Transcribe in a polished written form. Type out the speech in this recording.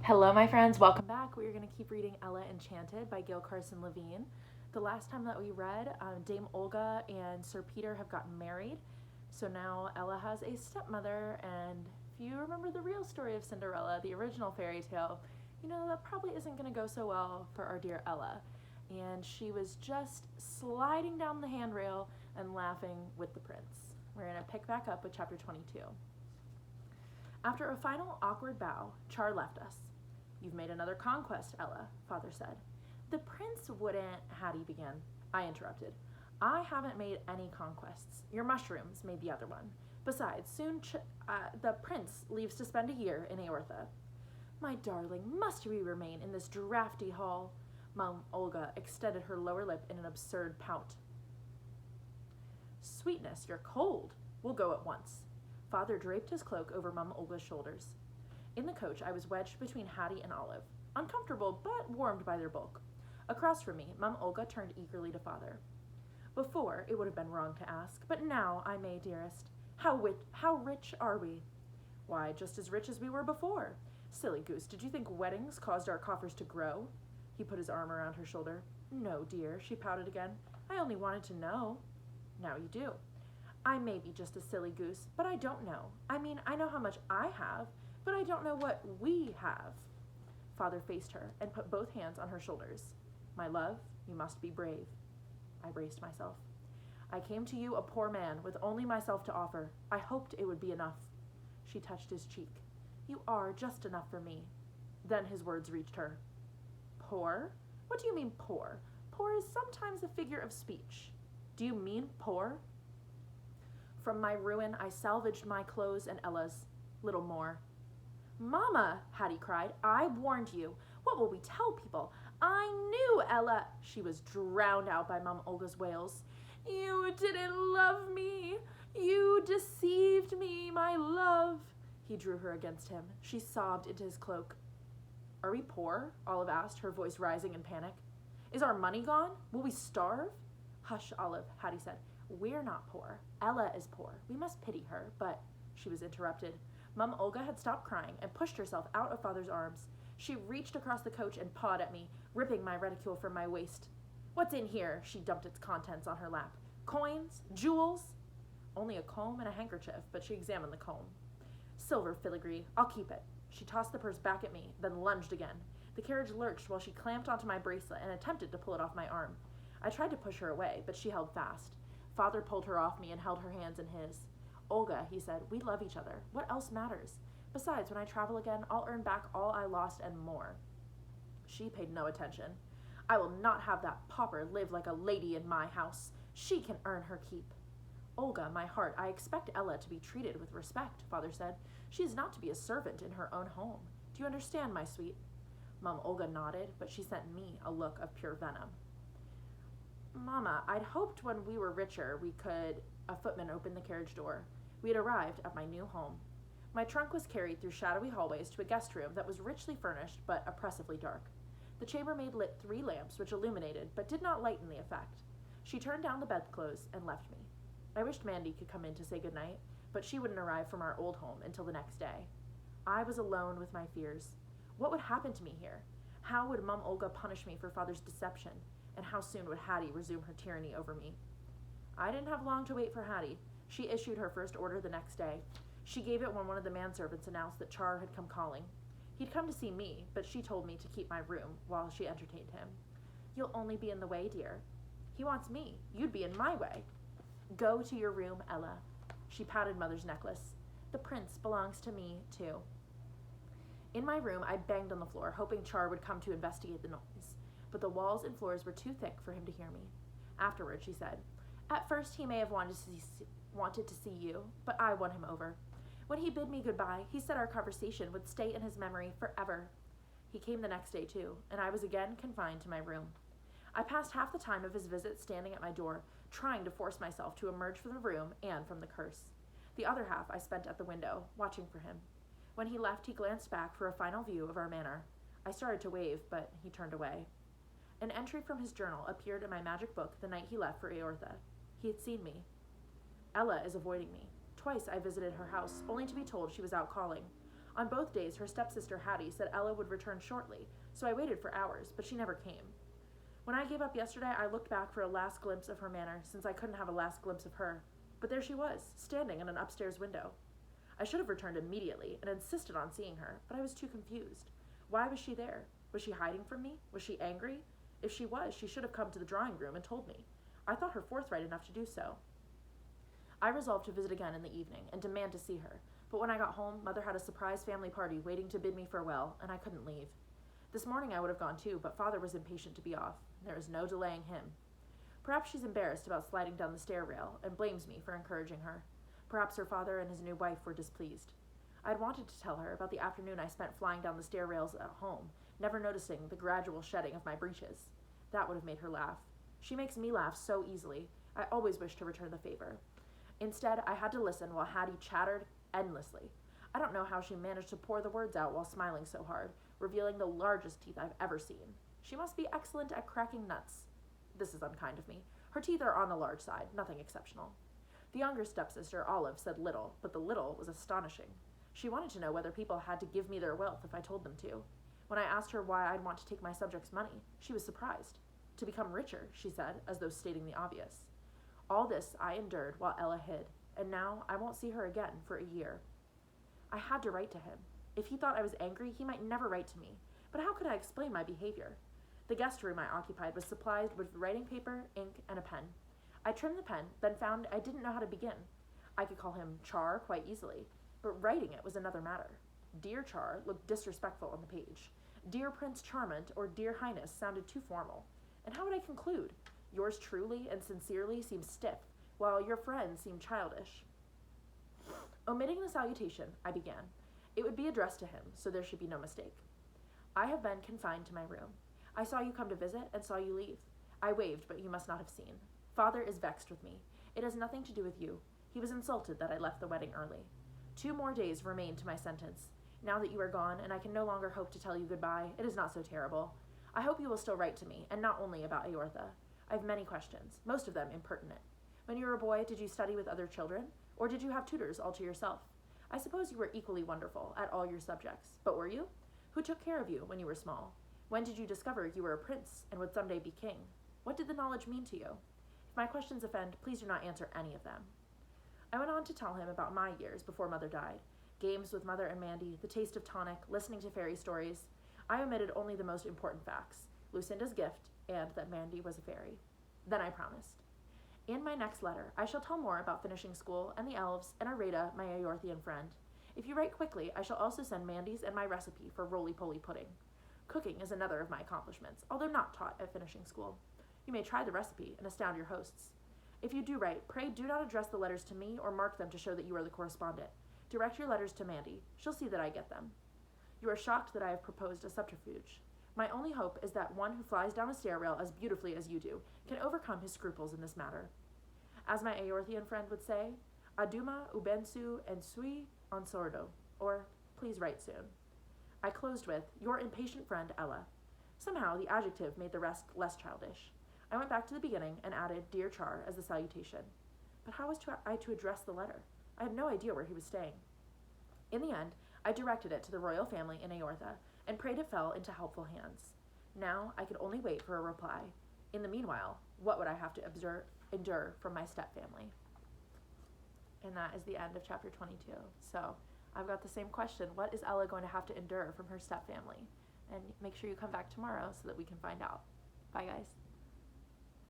Hello, my friends. Welcome back. We are going to keep reading Ella Enchanted by Gail Carson Levine. The last time that we read, Dame Olga and Sir Peter have gotten married. So now Ella has a stepmother, and if you remember the real story of Cinderella, the original fairy tale, you know that probably isn't going to go so well for our dear Ella. And she was just sliding down the handrail and laughing with the prince. We're going to pick back up with chapter 22. After a final awkward bow, Char left us. "You've made another conquest, Ella," Father said. "The prince wouldn't," Hattie began. I interrupted. "I haven't made any conquests. Your mushrooms made the other one. Besides, soon the prince leaves to spend a year in Aortha." "My darling, must we remain in this draughty hall?" Mum Olga extended her lower lip in an absurd pout. "Sweetness, you're cold. We'll go at once." Father draped his cloak over Mum Olga's shoulders. In the coach, I was wedged between Hattie and Olive, uncomfortable but warmed by their bulk. Across from me, Mum Olga turned eagerly to Father. "Before, it would have been wrong to ask, but now I may, dearest. How rich are we?" "Why, just as rich as we were before. Silly goose, did you think weddings caused our coffers to grow?" He put his arm around her shoulder. "No, dear," she pouted again. "I only wanted to know." "Now you do." "I may be just a silly goose, but I don't know. I mean, I know how much I have, but I don't know what we have." Father faced her and put both hands on her shoulders. "My love, you must be brave." I braced myself. "I came to you a poor man with only myself to offer. I hoped it would be enough." She touched his cheek. "You are just enough for me." Then his words reached her. "Poor? What do you mean poor? Poor is sometimes a figure of speech. Do you mean poor?" From my ruin, I salvaged my clothes and Ella's. Little more. "Mama," Hattie cried, "I warned you. What will we tell people? I knew Ella." She was drowned out by Mum Olga's wails. "You didn't love me. You deceived me, my love." He drew her against him. She sobbed into his cloak. "Are we poor?" Olive asked, her voice rising in panic. "Is our money gone? Will we starve?" "Hush, Olive," Hattie said. "We're not poor. Ella is poor. We must pity her, but—" She was interrupted. Mum Olga had stopped crying and pushed herself out of Father's arms. She reached across the coach and pawed at me, ripping my reticule from my waist. "What's in here?" She dumped its contents on her lap. "Coins? Jewels?" "Only a comb and a handkerchief," but she examined the comb. "Silver filigree. I'll keep it." She tossed the purse back at me, then lunged again. The carriage lurched while she clamped onto my bracelet and attempted to pull it off my arm. I tried to push her away, but she held fast. Father pulled her off me and held her hands in his. "Olga," he said, "we love each other. What else matters? Besides, when I travel again, I'll earn back all I lost and more." She paid no attention. "I will not have that pauper live like a lady in my house. She can earn her keep." "Olga, my heart, I expect Ella to be treated with respect," Father said. "She is not to be a servant in her own home. Do you understand, my sweet?" Mum Olga nodded, but she sent me a look of pure venom. "Mama, I'd hoped when we were richer we could—" A footman opened the carriage door. We had arrived at my new home. My trunk was carried through shadowy hallways to a guest room that was richly furnished but oppressively dark. The chambermaid lit 3 lamps which illuminated but did not lighten the effect. She turned down the bedclothes and left me. I wished Mandy could come in to say goodnight, but she wouldn't arrive from our old home until the next day. I was alone with my fears. What would happen to me here? How would Mum Olga punish me for Father's deception? And how soon would Hattie resume her tyranny over me? I didn't have long to wait for Hattie. She issued her first order the next day. She gave it when one of the manservants announced that Char had come calling. He'd come to see me, but she told me to keep my room while she entertained him. "You'll only be in the way, dear." "He wants me. You'd be in my way." "Go to your room, Ella." She patted Mother's necklace. "The prince belongs to me, too." In my room, I banged on the floor, hoping Char would come to investigate the noise. But the walls and floors were too thick for him to hear me. Afterward, she said, "At first he may have wanted to see you, but I won him over. When he bid me goodbye, he said our conversation would stay in his memory forever." He came the next day, too, and I was again confined to my room. I passed half the time of his visit standing at my door, trying to force myself to emerge from the room and from the curse. The other half I spent at the window, watching for him. When he left, he glanced back for a final view of our manor. I started to wave, but he turned away. An entry from his journal appeared in my magic book the night he left for Aortha. He had seen me. "Ella is avoiding me. Twice I visited her house, only to be told she was out calling. On both days, her stepsister Hattie said Ella would return shortly, so I waited for hours, but she never came. When I gave up yesterday, I looked back for a last glimpse of her manor, since I couldn't have a last glimpse of her. But there she was, standing in an upstairs window. I should have returned immediately and insisted on seeing her, but I was too confused. Why was she there? Was she hiding from me? Was she angry? If she was, she should have come to the drawing room and told me. I thought her forthright enough to do so. I resolved to visit again in the evening and demand to see her, but when I got home, Mother had a surprise family party waiting to bid me farewell, and I couldn't leave. This morning I would have gone too, but Father was impatient to be off. There is no delaying him. Perhaps she's embarrassed about sliding down the stair rail and blames me for encouraging her. Perhaps her father and his new wife were displeased. I had wanted to tell her about the afternoon I spent flying down the stair rails at home, never noticing the gradual shedding of my breeches. That would have made her laugh. She makes me laugh so easily. I always wish to return the favor. Instead, I had to listen while Hattie chattered endlessly. I don't know how she managed to pour the words out while smiling so hard, revealing the largest teeth I've ever seen. She must be excellent at cracking nuts. This is unkind of me. Her teeth are on the large side, nothing exceptional. The younger stepsister, Olive, said little, but the little was astonishing. She wanted to know whether people had to give me their wealth if I told them to. When I asked her why I'd want to take my subjects' money, she was surprised. To become richer, she said, as though stating the obvious. All this I endured while Ella hid, and now I won't see her again for a year. I had to write to him. If he thought I was angry, he might never write to me. But how could I explain my behavior? The guest room I occupied was supplied with writing paper, ink, and a pen. I trimmed the pen, then found I didn't know how to begin. I could call him Char quite easily, but writing it was another matter. Dear Char looked disrespectful on the page. Dear Prince Charmant or Dear Highness sounded too formal. And how would I conclude? Yours truly and sincerely seemed stiff, while your friend seemed childish. Omitting the salutation, I began. It would be addressed to him, so there should be no mistake. I have been confined to my room. I saw you come to visit and saw you leave. I waved, but you must not have seen. Father is vexed with me. It has nothing to do with you. He was insulted that I left the wedding early. 2 more days remain to my sentence. Now that you are gone and I can no longer hope to tell you goodbye, it is not so terrible. I hope you will still write to me, and not only about Eortha. I have many questions, most of them impertinent. When you were a boy, did you study with other children, or did you have tutors all to yourself? I suppose you were equally wonderful at all your subjects, but were you? Who took care of you when you were small? When did you discover you were a prince and would someday be king? What did the knowledge mean to you? If my questions offend, please do not answer any of them. I went on to tell him about my years before Mother died. Games with Mother and Mandy, the taste of tonic, listening to fairy stories. I omitted only the most important facts, Lucinda's gift, and that Mandy was a fairy. Then I promised. In my next letter, I shall tell more about finishing school and the elves and Areta, my Eorthian friend. If you write quickly, I shall also send Mandy's and my recipe for roly-poly pudding. Cooking is another of my accomplishments, although not taught at finishing school. You may try the recipe and astound your hosts. If you do write, pray do not address the letters to me or mark them to show that you are the correspondent. Direct your letters to Mandy. She'll see that I get them. You are shocked that I have proposed a subterfuge. My only hope is that one who flies down a stair rail as beautifully as you do can overcome his scruples in this matter. As my Eorthian friend would say, aduma ubensu en sui on sordo, or please write soon. I closed with, your impatient friend, Ella. Somehow the adjective made the rest less childish. I went back to the beginning and added Dear Char as the salutation. But how was I to address the letter? I had no idea where he was staying. In the end, I directed it to the royal family in Eortha and prayed it fell into helpful hands. Now I could only wait for a reply. In the meanwhile, what would I have to endure from my stepfamily? And that is the end of chapter 22. So I've got the same question. What is Ella going to have to endure from her stepfamily? And make sure you come back tomorrow so that we can find out. Bye, guys.